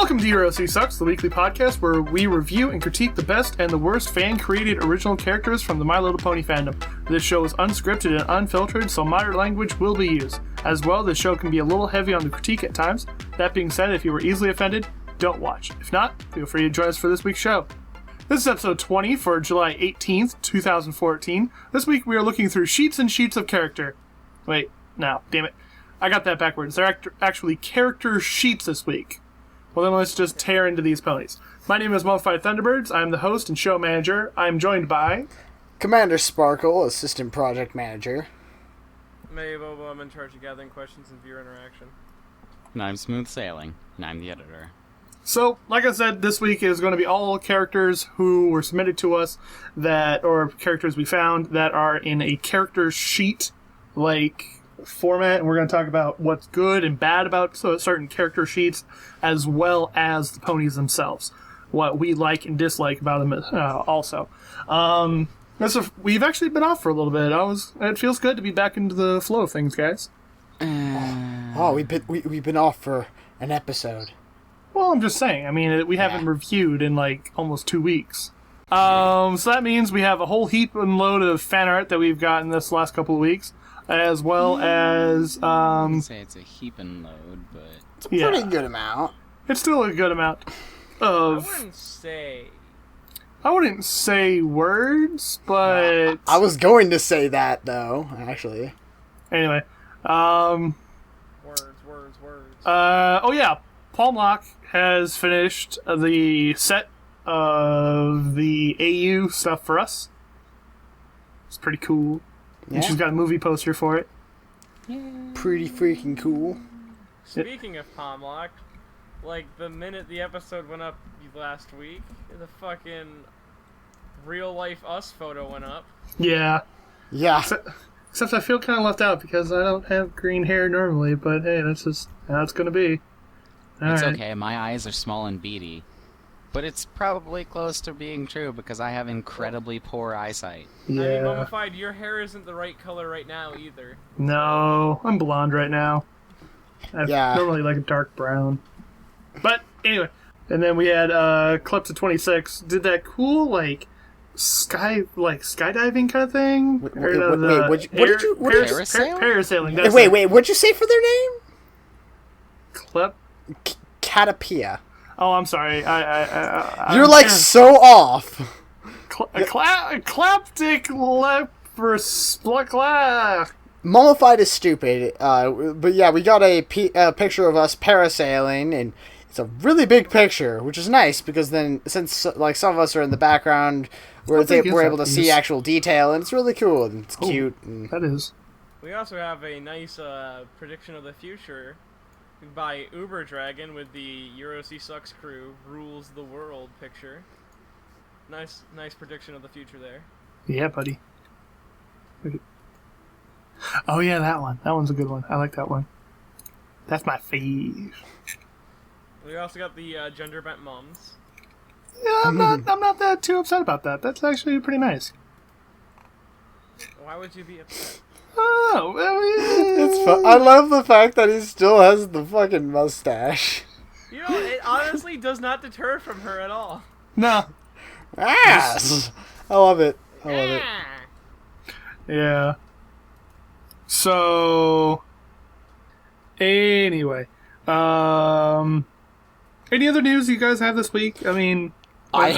Welcome to UROC Sucks, the weekly podcast where we review and critique the best and the worst fan-created original characters from the My Little Pony fandom. This show is unscripted and unfiltered, so modern language will be used. As well, this show can be a little heavy on the critique at times. That being said, if you were easily offended, don't watch. If not, feel free to join us for this week's show. This is episode 20 for July 18th, 2014. This week we are looking through sheets and sheets of character. Wait, no, damn it. I got that backwards. They're actually character sheets this week. Well, then let's just tear into these ponies. My name is Mummified Thunderbirds. I'm the host and show manager. I'm joined by... Commander Sparkle, assistant project manager. Maybobo, I'm in charge of gathering questions and viewer interaction. And I'm Smooth Sailing, and I'm the editor. So, like I said, this week is going to be all characters who were submitted to us or characters we found that are in a character sheet, format, and we're going to talk about what's good and bad about certain character sheets, as well as the ponies themselves, what we like and dislike about them also. We've actually been off for a little bit. It feels good to be back into the flow of things, guys. We've been off for an episode. Well, I'm just saying. I mean, we haven't reviewed in almost 2 weeks. So that means we have a whole heap and load of fan art that we've gotten this last couple of weeks, as well as I wouldn't say it's a heap and load, but it's a pretty good amount. It's still a good amount of. I wouldn't say words, but I was going to say that though, actually. Anyway, words. Oh yeah, Palm Lock has finished the set of the AU stuff for us. It's pretty cool. Yeah. And she's got a movie poster for it. Pretty freaking cool. Speaking of Pomlock, the minute the episode went up last week, the fucking real life us photo went up. Yeah. Yeah. Except I feel kind of left out because I don't have green hair normally, but hey, that's just how it's going to be. It's okay, my eyes are small and beady. But it's probably close to being true because I have incredibly poor eyesight. Yeah. I mean, Mummified, your hair isn't the right color right now either. No, I'm blonde right now. I normally like a dark brown. But anyway, and then we had Klepsa26 did that cool skydiving kind of thing. What did you parasailing? Wait, what'd you say for their name? Catapia. Oh, I'm sorry. You're so off. Claptic leper Mummified is stupid. But yeah, we got a picture of us parasailing, and it's a really big picture, which is nice because then since some of us are in the background, we're able to see actual detail, and it's really cool and it's cute. And... That is. We also have a nice prediction of the future by Uber Dragon with the UROC Sucks crew rules the world picture. Nice prediction of the future there. Yeah, buddy. Oh yeah, that one. That one's a good one. I like that one. That's my fave. We also got the gender bent mums. Yeah, I'm not that too upset about that. That's actually pretty nice. Why would you be upset? Oh, it's fun. I love the fact that he still has the fucking mustache. It honestly does not deter from her at all. No. Ass! I love it. Yeah. So, anyway, any other news you guys have this week? I mean, I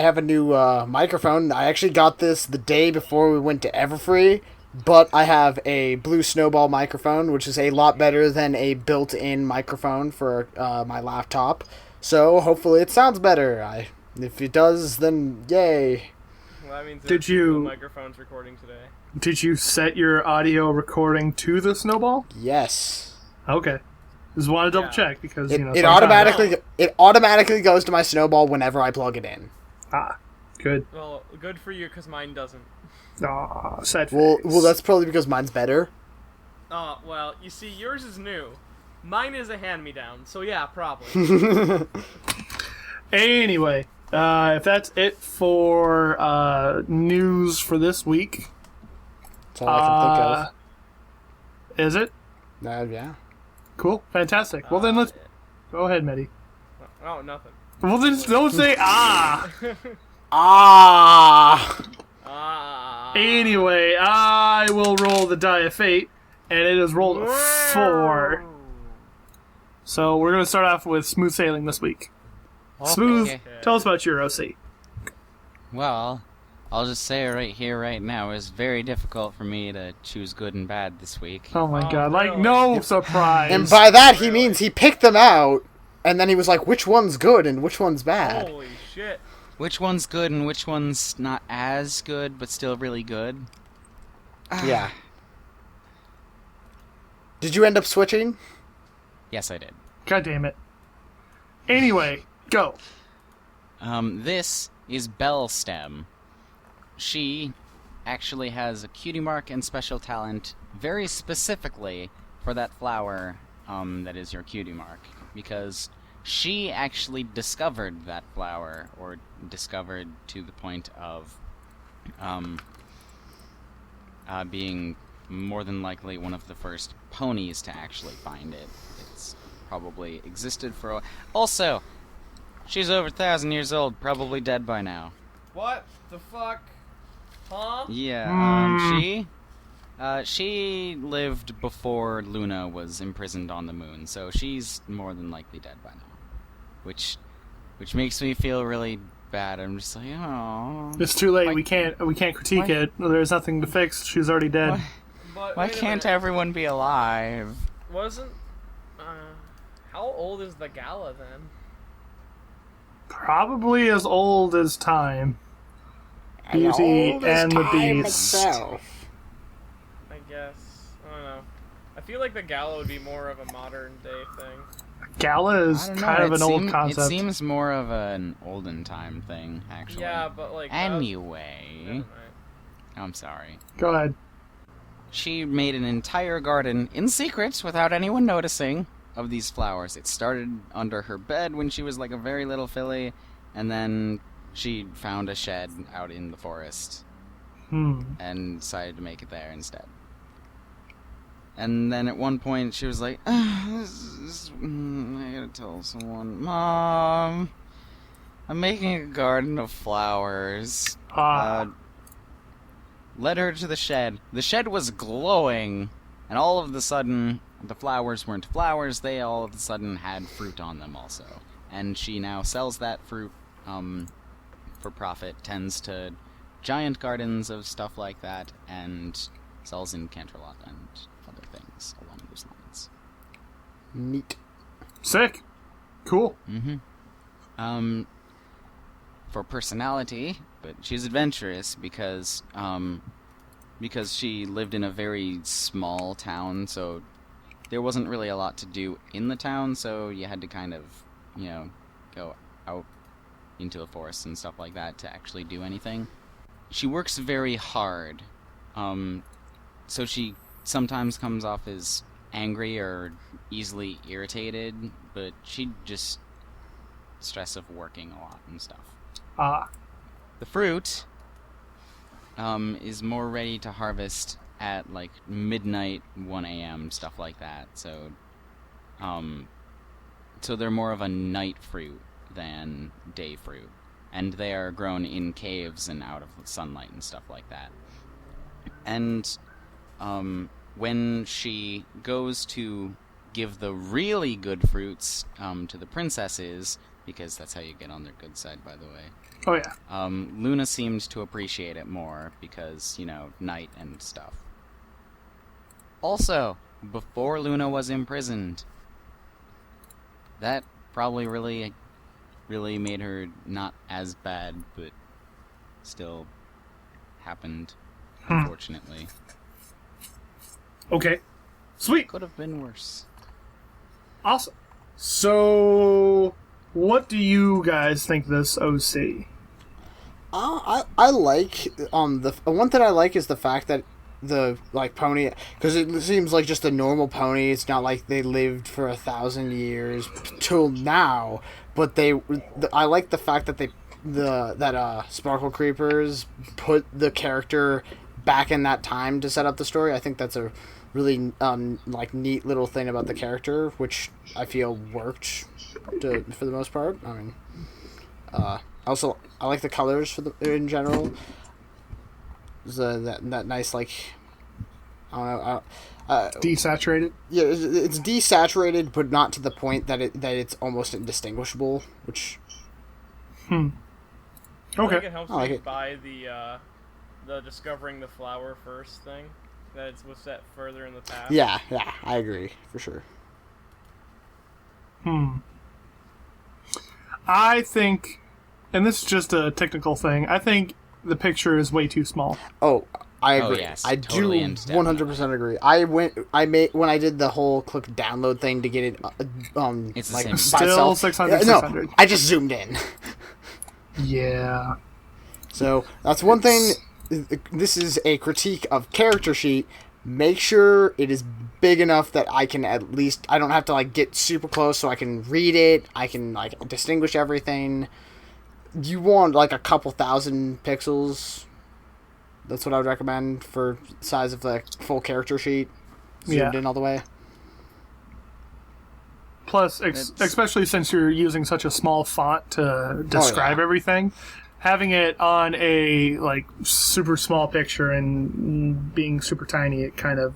have a new microphone. I actually got this the day before we went to Everfree. But I have a Blue Snowball microphone, which is a lot better than a built-in microphone for my laptop. So hopefully it sounds better. If it does, then yay. Well, that means there's two microphones recording today. Did you set your audio recording to the Snowball? Yes. Okay. Just want to double check because it automatically goes to my Snowball whenever I plug it in. Ah, good. Well, good for you because mine doesn't. Aw, sad face. Well, that's probably because mine's better. Well, you see, yours is new. Mine is a hand-me-down, so yeah, probably. Anyway, if that's it for news for this week. That's all I can think of. Is it? Yeah. Cool. Fantastic. Well, then let's... Go ahead, Medi. Oh, nothing. Well, then don't say ah. Ah. Anyway, I will roll the die of fate, and it is rolled a 4. So we're going to start off with smooth sailing this week. Smooth, Okay. tell us about your OC. Well, I'll just say right here, right now, it's very difficult for me to choose good and bad this week. Oh my Oh, god, like really? no surprise. And by that, he Really? means he picked them out, and then he was like, which one's good and which one's bad? Holy shit. Which one's good and which one's not as good, but still really good? Yeah. Did you end up switching? Yes, I did. God damn it. Anyway, go. This is Bellstem. She actually has a cutie mark and special talent very specifically for that flower that is your cutie mark, because she actually discovered that flower, or discovered to the point of being more than likely one of the first ponies to actually find it. It's probably existed for a while. Also, she's over 1,000 years old, probably dead by now. What the fuck? Huh? Yeah, she lived before Luna was imprisoned on the moon, so she's more than likely dead by now. Which makes me feel really bad. I'm just like, oh. It's too late. Why- we can't critique why- it. There's nothing to fix. She's already dead. But Why wait a can't minute. everyone be alive? Wasn't... how old is the gala then? Probably as old as time. Beauty Old as and the time Beast. itself. I guess. I don't know. I feel like the gala would be more of a modern day thing. Gala is I don't know, kind of it an old seem- concept. It seems more of an olden time thing, actually. Yeah, but like... Anyway, Never mind. I'm sorry. Go ahead. She made an entire garden in secret without anyone noticing of these flowers. It started under her bed when she was like a very little filly, and then she found a shed out in the forest and decided to make it there instead. And then at one point she was like, I gotta tell someone, Mom, I'm making a garden of flowers. Led her to the shed. The shed was glowing, and all of a sudden, the flowers weren't flowers, they all of a sudden had fruit on them also. And she now sells that fruit for profit, tends to giant gardens of stuff like that, and sells in Canterlot and other things along those lines. Neat. Sick. Cool. For personality, but she's adventurous because she lived in a very small town, so there wasn't really a lot to do in the town, so you had to kind of, go out into the forest and stuff like that to actually do anything. She works very hard, so she sometimes comes off as angry or easily irritated, but she just stress of working a lot and stuff. The fruit is more ready to harvest at like midnight, 1 a.m., stuff like that. So they're more of a night fruit than day fruit, and they are grown in caves and out of the sunlight and stuff like that. And when she goes to give the really good fruits to the princesses, because that's how you get on their good side, by the way. Oh yeah. Luna seemed to appreciate it more because, night and stuff. Also, before Luna was imprisoned, that probably really made her not as bad, but still happened, unfortunately. Okay. Sweet. Could have been worse. Awesome. So, what do you guys think of this OC? I like the one thing I like is the fact that the pony, because it seems like just a normal pony. It's not like they lived for 1,000 years till now, but I like the fact that that Sparkle Creepers put the character back in that time to set up the story. I think that's a really like neat little thing about the character, which I feel worked for the most part. I mean, also I like the colors in general. That nice, like, I don't know. Desaturated. Yeah, it's desaturated, but not to the point that it's almost indistinguishable. Which. Okay. I think it helps I like me it. buy the discovering the flower first thing. That was set further in the past. Yeah, I agree for sure. I think, and this is just a technical thing, I think the picture is way too small. Oh, I agree. Yes, I totally do understand 100% agree. When I did the whole click download thing to get it It's the like same. by Still itself. 600, No, 600. I just zoomed in. Yeah. So that's one thing. This is a critique of character sheet. Make sure it is big enough that I can at least, I don't have to like get super close so I can read it. I can like distinguish everything. You want like a couple thousand pixels. That's what I would recommend for size of the full character sheet. Zoomed in all the way. Plus, especially since you're using such a small font to describe everything, having it on a like super small picture and being super tiny, it kind of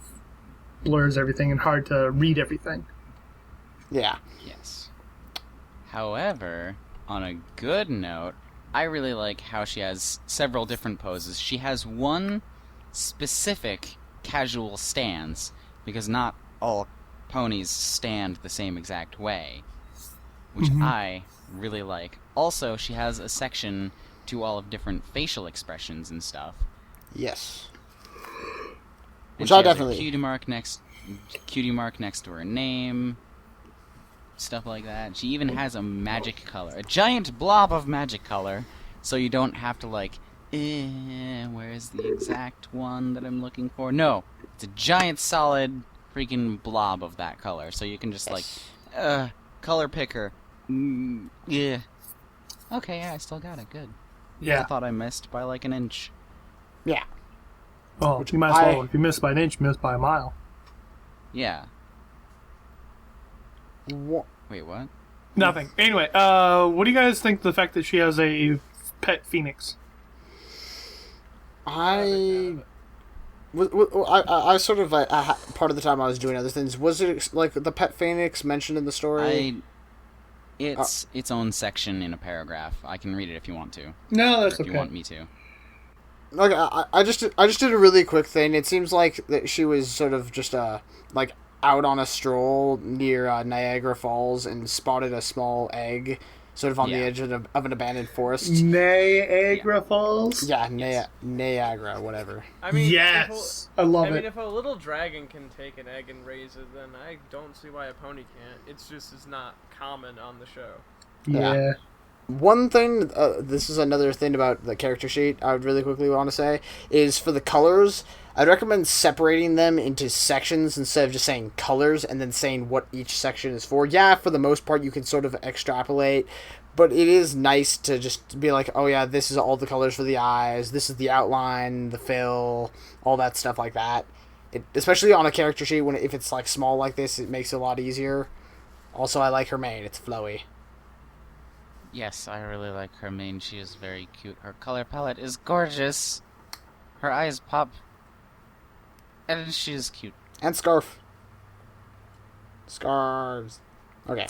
blurs everything and hard to read everything. Yeah. Yes. However, on a good note, I really like how she has several different poses. She has one specific casual stance, because not all ponies stand the same exact way, which I really like. Also, she has a section to all of different facial expressions and stuff. Yes. And Which she I has definitely... a cutie mark next to her name, stuff like that. She even has a magic color, a giant blob of magic color, so you don't have to like, where's the exact one that I'm looking for? No, it's a giant solid freaking blob of that color, so you can just like, color picker. Yeah. Okay, yeah, I still got it. Good. Yeah. I thought I missed by like an inch. Yeah. Oh, you might as well. If you miss by an inch, you miss by a mile. Yeah. What? Wait, what? Nothing. Anyway, what do you guys think the fact that she has a pet phoenix? I sort of like part of the time I was doing other things. Was it like the pet phoenix mentioned in the story? It's its own section in a paragraph. I can read it if you want to. No, that's If okay. you want me to. Okay, I just did a really quick thing. It seems like that she was sort of just like out on a stroll near Niagara Falls and spotted a small egg, sort of on the edge of an abandoned forest. Niagara Falls. Yeah, Niagara, whatever. I mean, Yes, I love I mean, it. if a little dragon can take an egg and raise it, then I don't see why a pony can't. It's not common on the show. Yeah. One thing, this is another thing about the character sheet I would really quickly want to say, is for the colors, I'd recommend separating them into sections instead of just saying colors and then saying what each section is for. Yeah, for the most part, you can sort of extrapolate, but it is nice to just be like, oh yeah, this is all the colors for the eyes, this is the outline, the fill, all that stuff like that. Especially on a character sheet, if it's like small like this, it makes it a lot easier. Also, I like her mane, it's flowy. Yes, I really like her mane. She is very cute. Her color palette is gorgeous. Her eyes pop. And she is cute. And scarf. Scarves. Okay.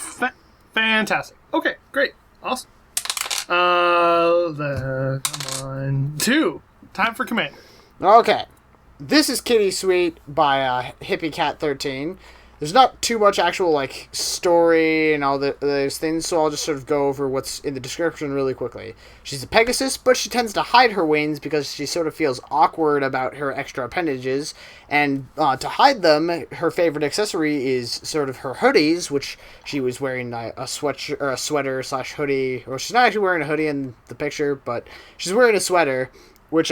Fantastic. Okay, great. Awesome. Come on. 2. Time for Commander. Okay. This is Kitty Sweet by Hippie Cat 13. There's not too much actual like story and all those things, so I'll just sort of go over what's in the description really quickly. She's a Pegasus, but she tends to hide her wings because she sort of feels awkward about her extra appendages. And to hide them, her favorite accessory is sort of her hoodies, which she was wearing a sweater slash hoodie, or she's not actually wearing a hoodie in the picture, but she's wearing a sweater, which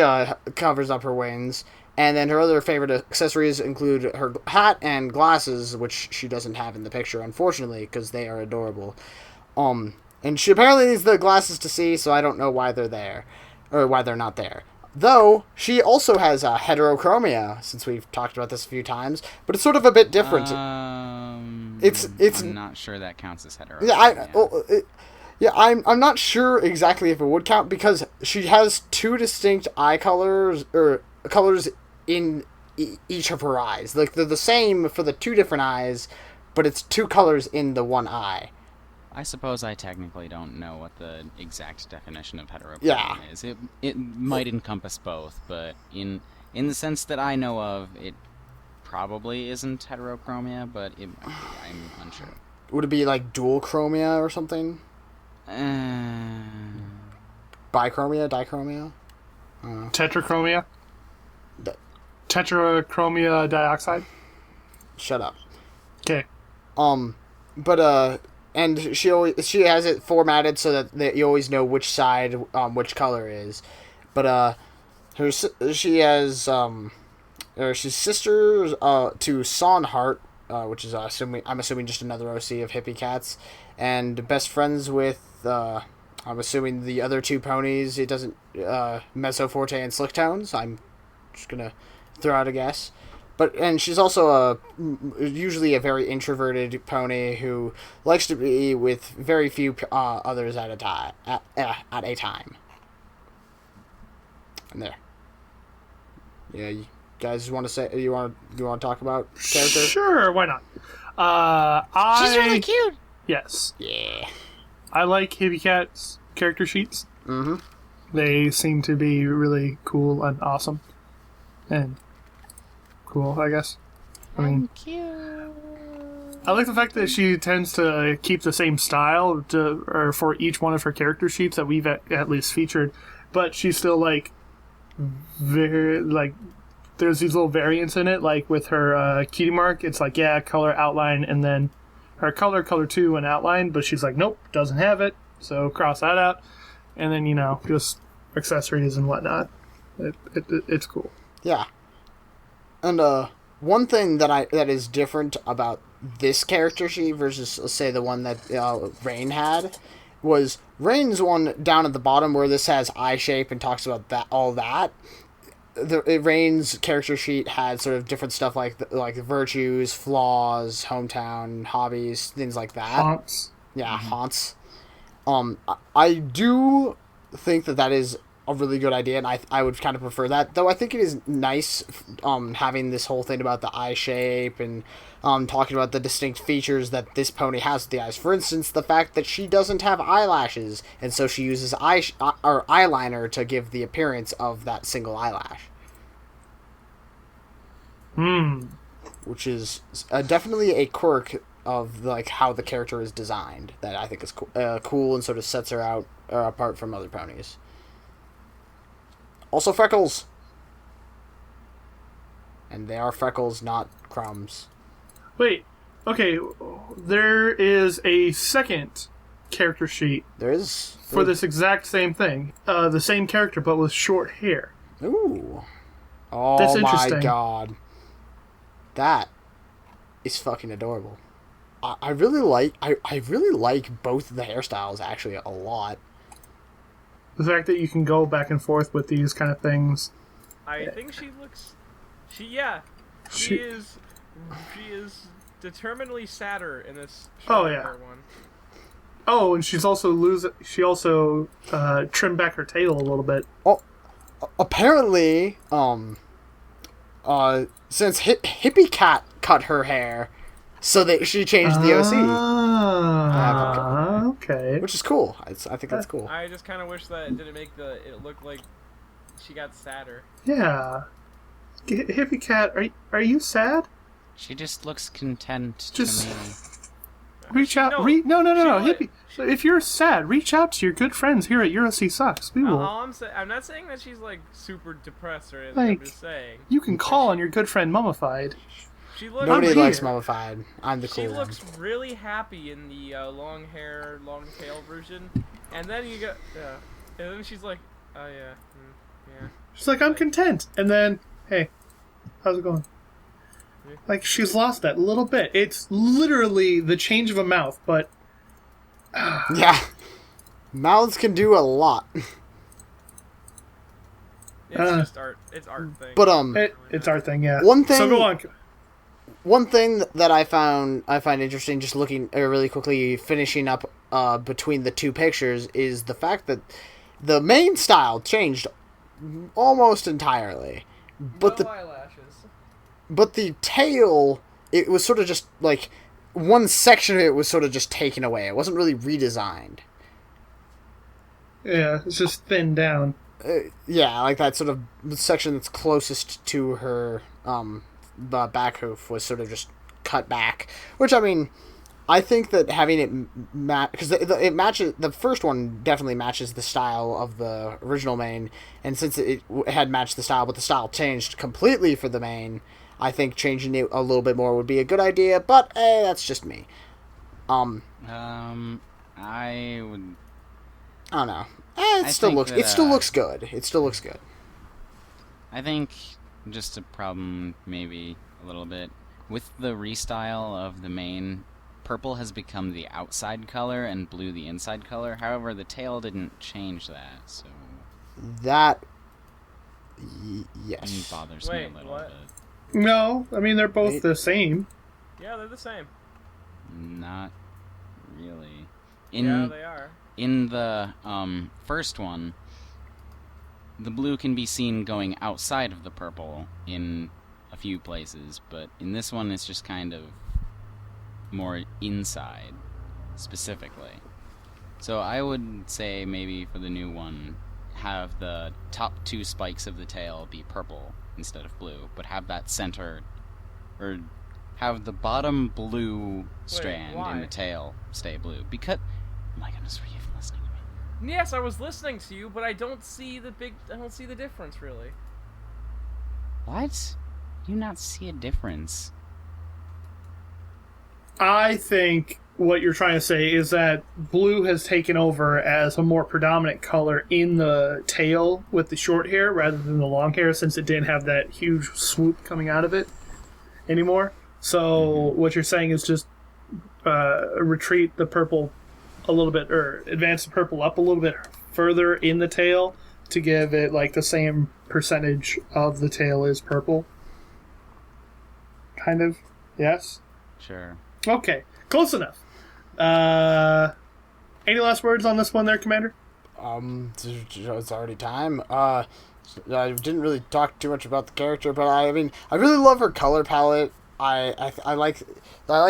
covers up her wings. And then her other favorite accessories include her hat and glasses, which she doesn't have in the picture, unfortunately, because they are adorable. And she apparently needs the glasses to see, so I don't know why they're there, or why they're not there. Though she also has heterochromia, since we've talked about this a few times, but it's sort of a bit different. It's I'm not sure that counts as hetero. Yeah, I'm not sure exactly if it would count because she has two distinct eye colors or colors in each of her eyes. Like they're the same for the two different eyes, but it's two colors in the one eye. I suppose I technically don't know what the exact definition of heterochromia is. It might encompass both, but in the sense that I know of, it probably isn't heterochromia, but it might be. I'm unsure. Would it be like dual chromia or something? Bichromia, dichromia? Tetrachromia? Tetrachromia dioxide? Shut up. Okay. But and she has it formatted so that you always know which side which color is. But she's sister to Sonheart, which is I'm assuming just another OC of Hippie Cats, and best friends with I'm assuming the other two ponies. It doesn't Mezzo Forte and Slick Tones. I'm just gonna throw out a guess. And she's also usually a very introverted pony who likes to be with very few others at a time. At a time. And there. Yeah, you guys want to say you want to talk about character? Sure, why not? She's really cute. Yes. Yeah. I like Hippie Cat's character sheets. Mm-hmm. They seem to be really cool and awesome. And cool, I guess. I mean, Cute. I like the fact that she tends to keep the same style for each one of her character sheets that we've at least featured, but she's still there's these little variants in it, like with her cutie mark. It's like color, outline, and then her color 2 and outline, but she's like, nope, doesn't have it, so cross that out, and then just accessories and whatnot. It's cool. Yeah. And one thing that is different about this character sheet versus, let's say, the one that Rain had was Rain's one down at the bottom where this has eye shape and talks about all that. Rain's character sheet had sort of different stuff like virtues, flaws, hometown, hobbies, things like that. Haunts. Yeah, haunts. I do think that is a really good idea, and I would kind of prefer that. Though I think it is nice having this whole thing about the eye shape and talking about the distinct features that this pony has with the eyes. For instance, the fact that she doesn't have eyelashes, and so she uses eyeliner to give the appearance of that single eyelash. Which is definitely a quirk of how the character is designed that I think is cool and sort of sets her out apart from other ponies. Also freckles. And they are freckles, not crumbs. Wait, okay, there is a second character sheet There is. for this exact same thing. The same character, but with short hair. Ooh. Oh That's my interesting. god. That is fucking adorable. I really like both of the hairstyles actually a lot. The fact that you can go back and forth with these kind of things. I think she looks. She is determinedly sadder in this Oh, yeah. one. Oh, and she's also trimmed back her tail a little bit. Oh, apparently, since Hippie Cat cut her hair, so that she changed the OC, Okay. which is cool. I think that's cool. I just kind of wish that it didn't make it look like she got sadder. Yeah. Hippie Cat, are you sad? She just looks content Just- to me. Reach out. No, No, she Hippie. If you're sad, reach out to your good friends here at EuroC Sucks. We will. I'm not saying that she's super depressed or anything. Like, I'm just saying You can call on your good friend Mummified. she looks. Nobody I'm likes here. Mummified. I'm the She cool looks one. really happy in the long hair, long tail version, and then you got and then she's like, oh yeah, yeah. She's like, I'm content. And then, hey, how's it going? Like, she's lost that little bit. It's literally the change of a mouth, but Yeah. Mouths can do a lot. It's just art. It's art thing. But It's our thing, yeah. One thing. So go on. One thing that I find interesting, just looking really quickly, finishing up between the two pictures, is the fact that the main style changed almost entirely, but no eyelashes. But the tail, it was sort of just like one section of it was sort of just taken away. It wasn't really redesigned. Yeah, it's just thinned down. Yeah, like that sort of section that's closest to her back hoof was sort of just cut back. Which, I mean, I think that having it match, because it matches, the first one definitely matches the style of the original main, and since it had matched the style, but the style changed completely for the main, I think changing it a little bit more would be a good idea. But that's just me. I don't know. It still looks good. It still looks good. I think just a problem, maybe a little bit, with the restyle of the main. Purple has become the outside color and blue the inside color. However, the tail didn't change that, so that yes it bothers me a little bit. No, I mean they're both the same. Yeah, they're the same. Not really. Yeah, they are. In the first one, the blue can be seen going outside of the purple in a few places, but in this one it's just kind of more inside, specifically. So I would say maybe for the new one, have the top two spikes of the tail be purple instead of blue, but have that center, or have the bottom blue strand in the tail stay blue. Because, oh my goodness, were you even listening to me? Yes, I was listening to you, but I don't see the difference, really. What? Do you not see a difference? I think what you're trying to say is that blue has taken over as a more predominant color in the tail with the short hair rather than the long hair, since it didn't have that huge swoop coming out of it anymore. So what you're saying is just retreat the purple a little bit, or advance the purple up a little bit further in the tail to give it like the same percentage of the tail is purple. Kind of, yes? Sure. Okay, close enough. Any last words on this one there, Commander? It's already time. I didn't really talk too much about the character, but I mean, I really love her color palette. I like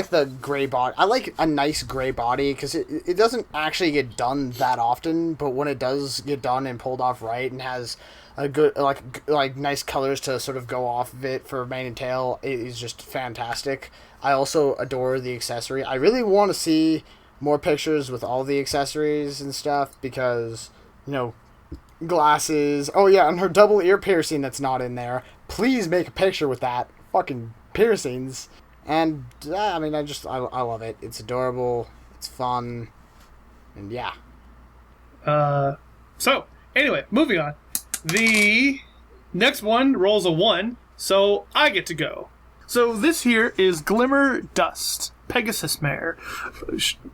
the gray body. I like a nice gray body because it doesn't actually get done that often, but when it does get done and pulled off right and has a good like nice colors to sort of go off of it for mane and tail, it is just fantastic. I also adore the accessory. I really want to see more pictures with all the accessories and stuff because, you know, glasses. Oh yeah, and her double ear piercing that's not in there. Please make a picture with that. Fucking piercings. And I mean, I love it. It's adorable. It's fun. And yeah. So anyway, moving on. The next one rolls a 1, so I get to go. So this here is Glimmer Dust, Pegasus Mare,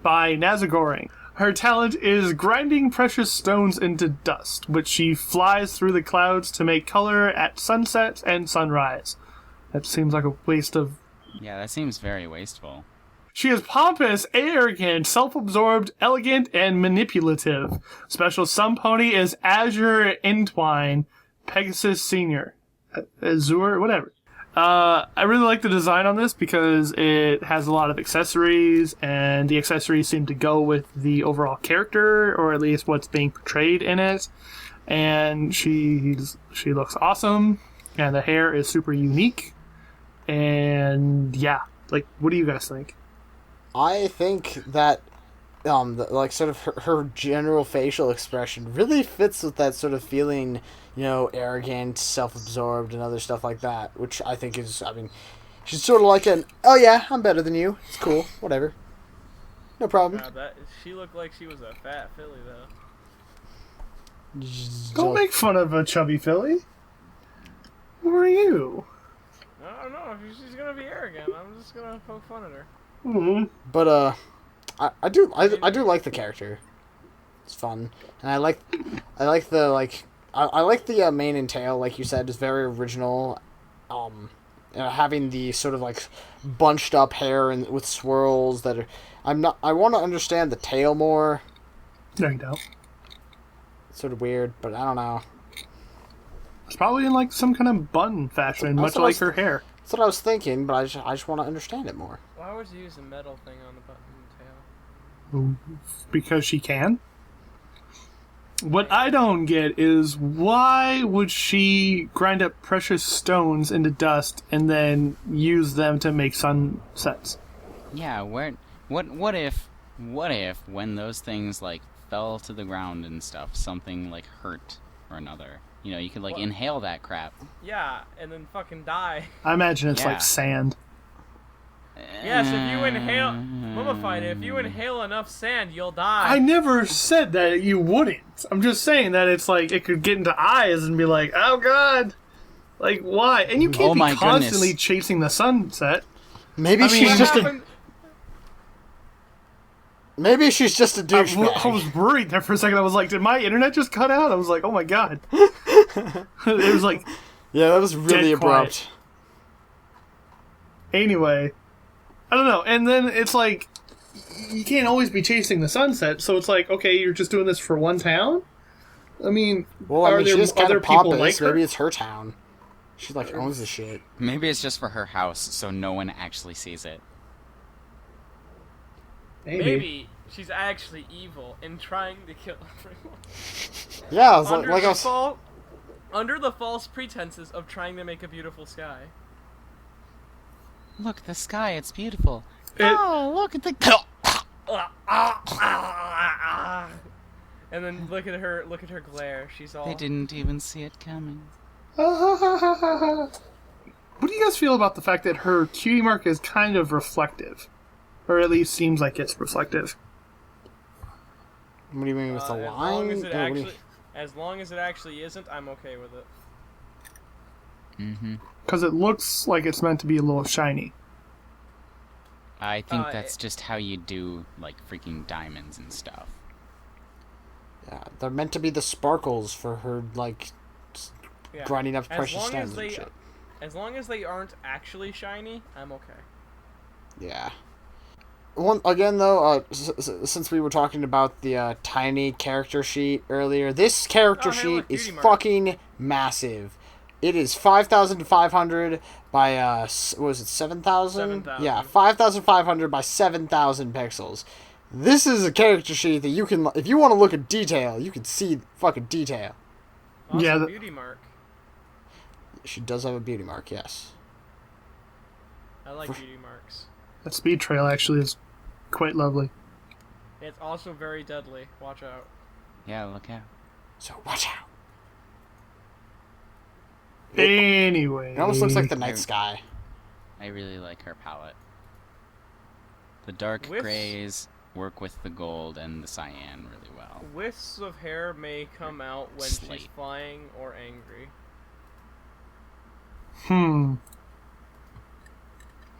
by Nazegoreng. Her talent is grinding precious stones into dust, which she flies through the clouds to make color at sunset and sunrise. That seems like a waste of... Yeah, that seems very wasteful. She is pompous, arrogant, self-absorbed, elegant, and manipulative. Special Sun Pony is Azure Entwine, Pegasus Senior. Azure, whatever. I really like the design on this because it has a lot of accessories, and the accessories seem to go with the overall character, or at least what's being portrayed in it. And she looks awesome, and the hair is super unique. And yeah, like, what do you guys think? I think that sort of her general facial expression really fits with that sort of feeling, you know, arrogant, self-absorbed, and other stuff like that, which I think is, I mean, she's sort of like an, oh yeah, I'm better than you, it's cool, whatever, no problem. She looked like she was a fat filly, though. Don't make fun of a chubby filly. Who are you? I don't know, if she's gonna be arrogant, I'm just gonna poke fun at her. Mm-hmm. But, I do like the character. It's fun. And I like the, like, I like the mane and tail, like you said, is very original. Having the sort of like bunched up hair and with swirls that are. I want to understand the tail more. No, you don't. It's sort of weird, but I don't know. It's probably in like some kind of bun fashion, much like her hair. That's what I was thinking, but I just want to understand it more. Why would you use a metal thing on the button and tail? Because she can. What I don't get is why would she grind up precious stones into dust and then use them to make sunsets? Yeah, what if when those things like fell to the ground and stuff, something like hurt or another? You know, you could like inhale that crap. Yeah, and then fucking die. I imagine it's like sand. Yes, if you inhale... Mummified, if you inhale enough sand, you'll die. I never said that you wouldn't. I'm just saying that it's like, it could get into eyes and be like, oh god. Like, why? And you can't be constantly chasing the sunset. Maybe she's just a... Maybe she's just a douchebag. I was worried there for a second. I was like, did my internet just cut out? I was like, oh my god. It was like... Yeah, that was really abrupt. Anyway... I don't know, and then it's like, you can't always be chasing the sunset, so it's like, okay, you're just doing this for one town? I mean, are there other people like her? Maybe it's her town. She, like, owns the shit. Maybe it's just for her house, so no one actually sees it. Maybe she's actually evil and trying to kill everyone. Yeah, I was under the false pretenses of trying to make a beautiful sky. Look, the sky, it's beautiful. Look at the... And then look at her glare. She's all... They didn't even see it coming. What do you guys feel about the fact that her cutie mark is kind of reflective? Or at least seems like it's reflective. What do you mean with the line? As long as it actually isn't, I'm okay with it. Mm-hmm. Because it looks like it's meant to be a little shiny. I think that's just how you do, like, freaking diamonds and stuff. Yeah, they're meant to be the sparkles for her, like, grinding up precious stones and shit. As long as they aren't actually shiny, I'm okay. Yeah. Again, though, since we were talking about the tiny character sheet earlier, this character sheet is fucking massive. It is 5,500 by, what was it, 7,000? Yeah, 5,500 by 7,000 pixels. This is a character sheet that you can, if you want to look at detail, you can see fucking detail. Also, yeah, beauty mark. She does have a beauty mark, yes. I like beauty marks. That speed trail actually is quite lovely. It's also very deadly. Watch out. Yeah, look out. So watch out. Anyway. It almost looks like the night sky. I really like her palette. The dark grays work with the gold and the cyan really well. Wisps of hair may come out when she's flying or angry.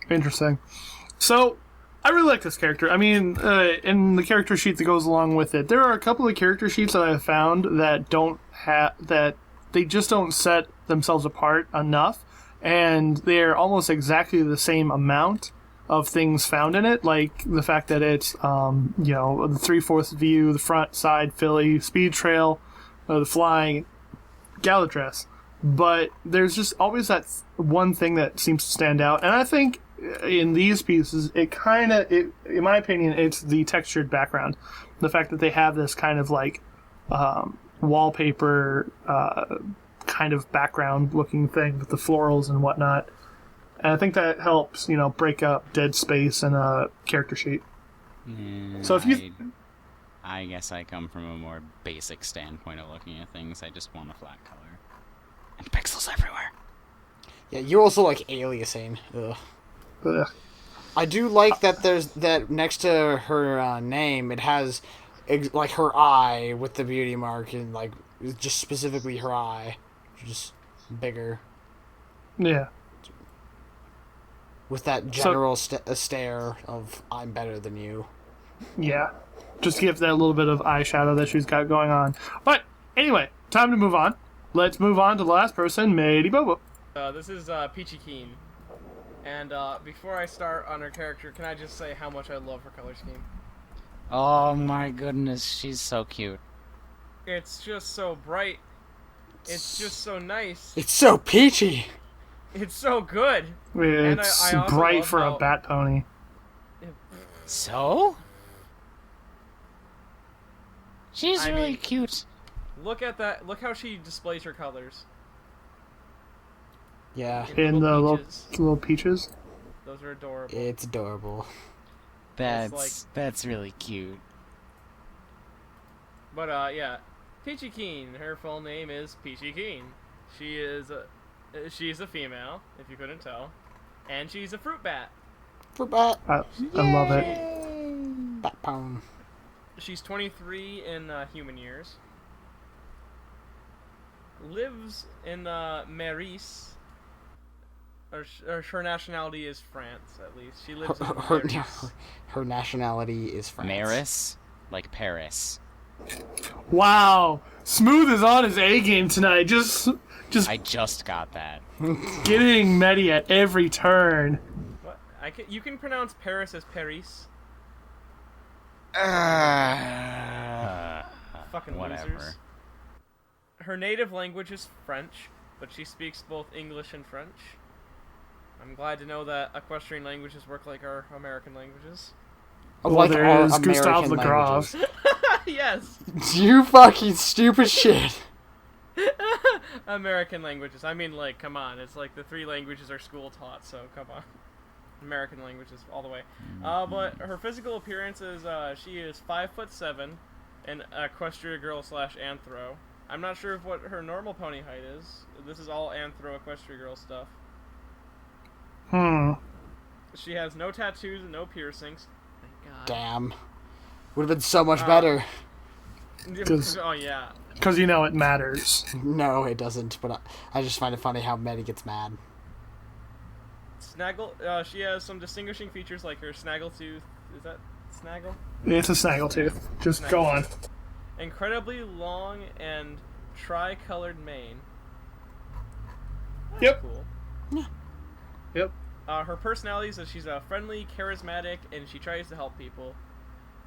Interesting. So, I really like this character. I mean, in the character sheet that goes along with it, there are a couple of character sheets that I have found that don't have that they just don't set themselves apart enough, and they're almost exactly the same amount of things found in it, like the fact that it's, the 3/4 view, the front, side, Philly, speed trail, the flying, gala dress. But there's just always that one thing that seems to stand out, and I think in these pieces, in my opinion, it's the textured background. The fact that they have this kind of like wallpaper kind of background looking thing with the florals and whatnot. And I think that helps, break up dead space in a character sheet. So if I guess I come from a more basic standpoint of looking at things. I just want a flat color. And pixels everywhere. Yeah, you also like aliasing. Ugh. I do like that there's that next to her name, it has like her eye with the beauty mark and like just specifically her eye, just bigger. Yeah. With that general stare of "I'm better than you." Yeah, just give that little bit of eyeshadow that she's got going on. But Anyway, time to move on. Let's move on to the last person, Matey Bobo. This is Peachy Keen. And before I start on her character, can I just say how much I love her color scheme? Oh my goodness, she's so cute. It's just so bright. It's just so nice. It's so peachy. It's so good. It's I also bright love for how- a bat pony. So? She's I really mean- cute. Look at that. Look how she displays her colors. Yeah, In the peaches. little peaches. Those are adorable. it's adorable. That's really cute. But yeah, Peachy Keen. Her full name is Peachy Keen. She's a female, if you couldn't tell, and she's a fruit bat. For bat. I love it. Bat pound. She's 23 in human years. Lives in Maurice. Or her nationality is France, at least. She lives in Maurice. Her nationality is France. Maris, like Paris. Wow, Smooth is on his A game tonight. Just I just got that. getting Medi at every turn. What? You can pronounce Paris as Paris. Fucking Whatever. losers. Her native language is French, but she speaks both English and French. I'm glad to know that equestrian languages work like our American languages. Like there our is Gustave American Le Gras. languages. Yes! You fucking stupid shit. American languages. I mean, like, come on. It's like the 3 languages are school taught, so come on. American languages all the way. But her physical appearance is, she is 5'7", an equestria girl / anthro. I'm not sure what her normal pony height is. This is all anthro equestria girl stuff. She has no tattoos and no piercings. Thank God. Damn. Would have been so much better. 'Cause- Oh yeah. Because you know it matters. No, it doesn't. But I just find it funny how Maddie gets mad. Snaggle. She has some distinguishing features like her snaggletooth. Is that snaggle? It's a snaggletooth. Just go on. Incredibly long and tri-colored mane. That's Yep. Cool. Yep. Her personality is that she's friendly, charismatic, and she tries to help people.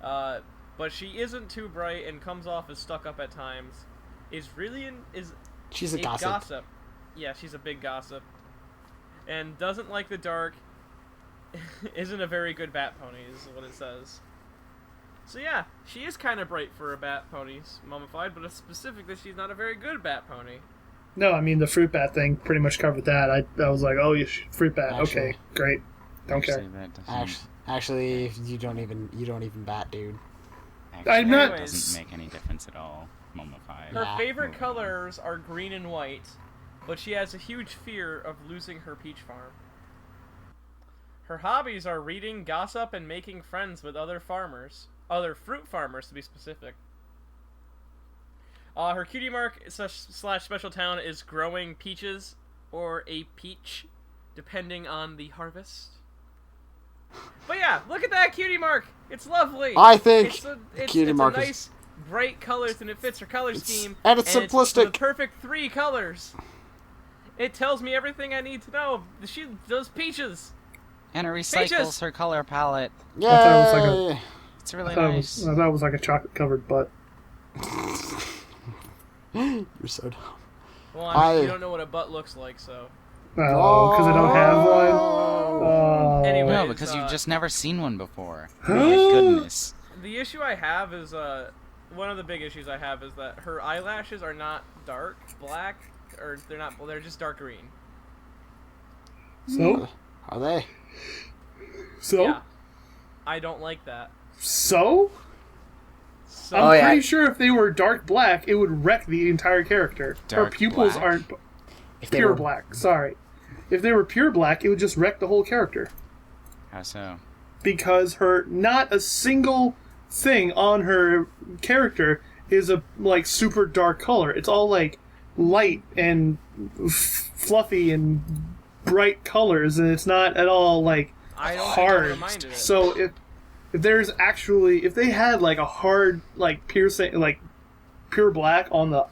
But she isn't too bright and comes off as stuck up at times. She's a gossip. Yeah, she's a big gossip. And doesn't like the dark. Isn't a very good bat pony, is what it says. So yeah, she is kind of bright for a bat pony's mummified, but it's specific that she's not a very good bat pony. No, I mean the fruit bat thing pretty much covered that. I was like, oh, fruit bat. Actually- Okay, great. Don't care. That doesn't, Actually, you don't even bat, dude. I'm not- That doesn't make any difference at all. Mummified. Her Nah. favorite colors are green and white, but she has a huge fear of losing her peach farm. Her hobbies are reading, gossip, and making friends with other farmers. Other fruit farmers, to be specific. Her cutie mark / special talent is growing peaches or a peach, depending on the harvest. But yeah, look at that cutie mark. It's lovely. I think it's cutie mark a is- nice, bright colors, and it fits her color scheme. and it's simplistic. It's the perfect 3 colors. It tells me everything I need to know. She does peaches. And it recycles Peaches! her color palette. Yay! thought it was It's really I thought nice. it was like a chocolate covered butt. You're so dumb. Well, you don't know what a butt looks like, so. Oh, because I don't have one. Oh. Anyway. No, because you've just never seen one before. Oh my goodness. The issue I have is, one of the big issues I have is that her eyelashes are not dark black, or they're just dark green. So? Are they? So? Yeah. I don't like that. So? So, I'm Oh, yeah. pretty sure if they were dark black, it would wreck the entire character. Her Dark pupils black? aren't If they pure were black. Sorry. If they were pure black, it would just wreck the whole character. How so? Because not a single thing on her character is a super dark color. It's all light and fluffy and bright colors, and it's not at all I don't hard. reminded it. So if they had a hard piercing pure black on the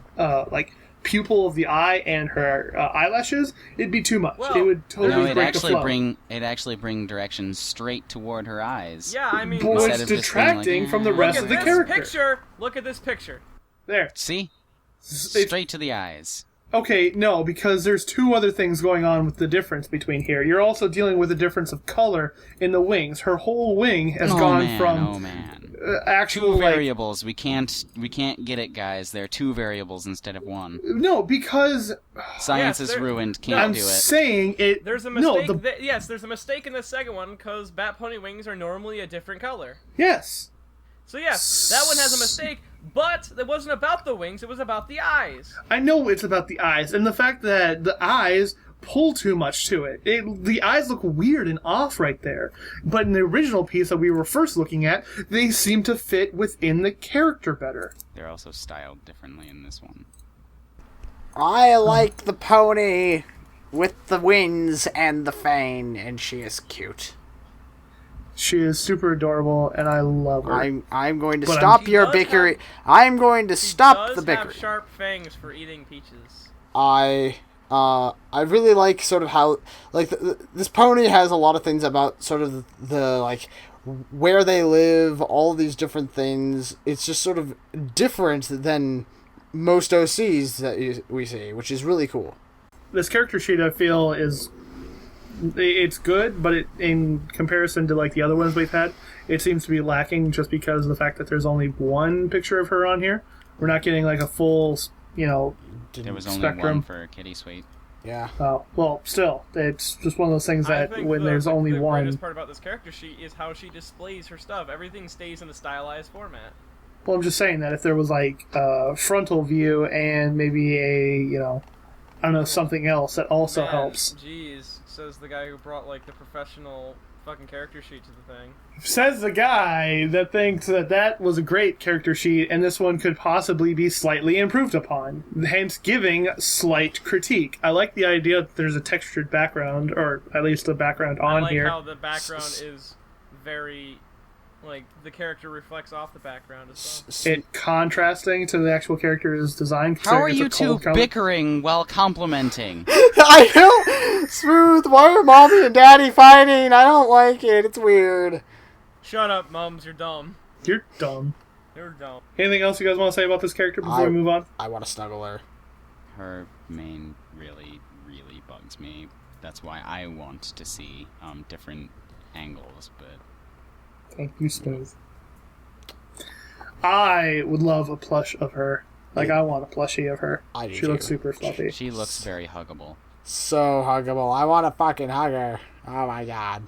like pupil of the eye and her eyelashes, it'd be too much. Well, it would totally No, break the flow. it'd actually bring direction straight toward her eyes. Yeah, I mean, Well, look, it's Instead of just being detracting like, from the look rest at of the this character. picture. Look at this picture. There. See? It's- Straight to the eyes. Okay, no, because there's two other things going on with the difference between here. You're also dealing with a difference of color in the wings. Her whole wing has gone from actual Two like, variables. We can't get it, guys. There are two variables instead of one. no, because Science Yes, is there- ruined. Can't I'm do it. saying it. There's a No, mistake. Yes, there's a mistake in the second one because bat pony wings are normally a different color. yes. So yes, that one has a mistake, but it wasn't about the wings, it was about the eyes. I know it's about the eyes, and the fact that the eyes pull too much to it. The eyes look weird and off right there. But in the original piece that we were first looking at, they seem to fit within the character better. They're also styled differently in this one. I like the pony with the wings and the fang, and she is cute. She is super adorable, and I love her. I'm going to But stop She your does bickering. have- I'm going to stop the Does have bickering. sharp fangs for eating peaches. I really like sort of how like this pony has a lot of things about sort of the like where they live, all these different things. It's just sort of different than most OCs that we see, which is really cool. This character sheet, I feel, it's good, but in comparison to like the other ones we've had, it seems to be lacking just because of the fact that there's only one picture of her on here. We're not getting like a full, There was only spectrum. one for Kitty Sweet. Yeah. Well, still, it's just one of those things I that think when there's only the one. greatest part about this character sheet is how she displays her stuff. Everything stays in a stylized format. Well, I'm just saying that if there was like a frontal view and maybe a, I don't know, something else that also Man, helps. Jeez, says the guy who brought like the professional fucking character sheet to the thing. Says the guy that thinks that was a great character sheet and this one could possibly be slightly improved upon, hence giving slight critique. I like the idea that there's a textured background, or at least a background I on like here. how the background is very, like, the character reflects off the background as well. It contrasting to the actual character's design. How are considering you it's a two cold color. bickering while complimenting? I know. Smooth. Why are mommy and daddy fighting? I don't like it. It's weird. Shut up, mums, you're dumb. You're dumb. You're dumb. Anything else you guys want to say about this character before I- we move on? I want to snuggle her. Her mane really, really bugs me. That's why I want to see different angles, but Thank you, Smooth. I would love a plush of her. Like, I want a plushie of her. I do She looks too. super fluffy. she looks very huggable. So huggable. I want to fucking hug her. Oh my god.